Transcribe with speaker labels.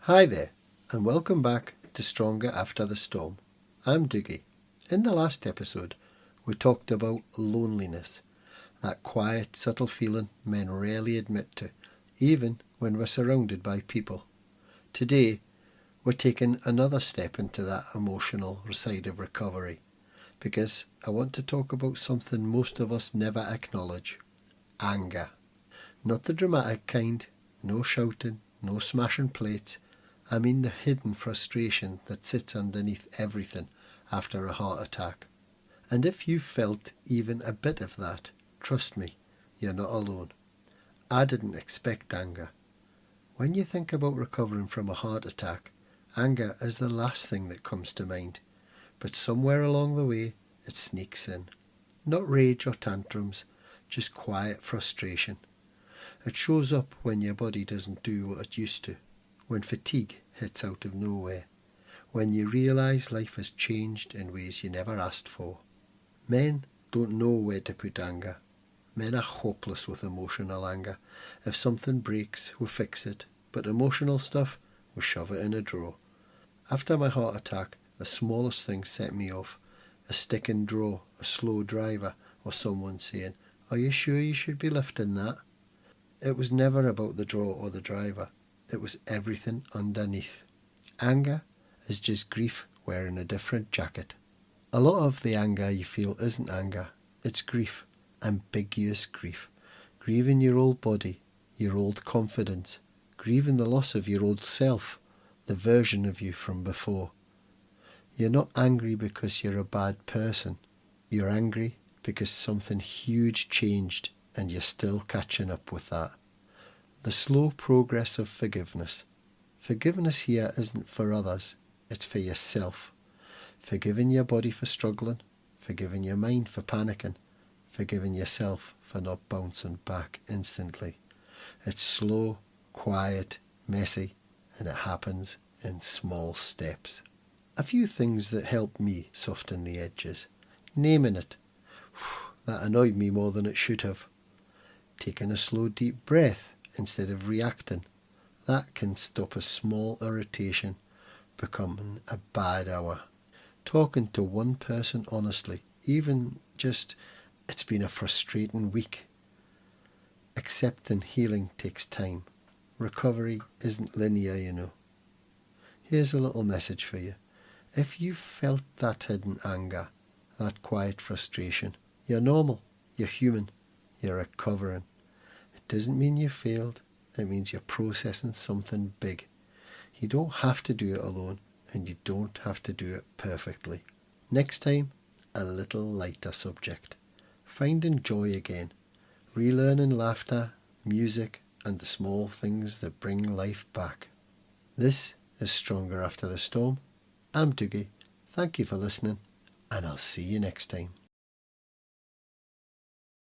Speaker 1: Hi there, and welcome back to Stronger After the Storm. I'm Doogie. In the last episode, we talked about loneliness, that quiet, subtle feeling men rarely admit to, even when we're surrounded by people. Today, we're taking another step into that emotional side of recovery, because I want to talk about something most of us never acknowledge: anger. Not the dramatic kind, no shouting, no smashing plates. I mean the hidden frustration that sits underneath everything after a heart attack. And if you've felt even a bit of that, trust me, you're not alone. I didn't expect anger. When you think about recovering from a heart attack, anger is the last thing that comes to mind. But somewhere along the way, it sneaks in. Not rage or tantrums, just quiet frustration. It shows up when your body doesn't do what it used to, when fatigue hits out of nowhere, when you realise life has changed in ways you never asked for. Men don't know where to put anger. Men are hopeless with emotional anger. If something breaks, we fix it, but emotional stuff, we shove it in a drawer. After my heart attack, the smallest thing set me off. A stick in drawer, a slow driver, or someone saying, "Are you sure you should be lifting that?" It was never about the drawer or the driver. It was everything underneath. Anger is just grief wearing a different jacket. A lot of the anger you feel isn't anger, it's grief, ambiguous grief. Grieving your old body, your old confidence, grieving the loss of your old self, the version of you from before. You're not angry because you're a bad person. You're angry because something huge changed and you're still catching up with that. The slow progress of forgiveness. Forgiveness here isn't for others, it's for yourself. Forgiving your body for struggling, forgiving your mind for panicking, forgiving yourself for not bouncing back instantly. It's slow, quiet, messy, and it happens in small steps. A few things that helped me soften the edges. Naming it. That annoyed me more than it should have. Taking a slow deep breath instead of reacting. That can stop a small irritation becoming a bad hour. Talking to one person honestly, even just, "It's been a frustrating week." Accepting healing takes time. Recovery isn't linear, you know. Here's a little message for you. If you've felt that hidden anger, that quiet frustration, you're normal, you're human, you're recovering. It doesn't mean you failed, it means you're processing something big. You don't have to do it alone, and you don't have to do it perfectly. Next time, a little lighter subject. Finding joy again. Relearning laughter, music, and the small things that bring life back. This is Stronger After the Storm. I'm Doogie. Thank you for listening, and I'll see you next time.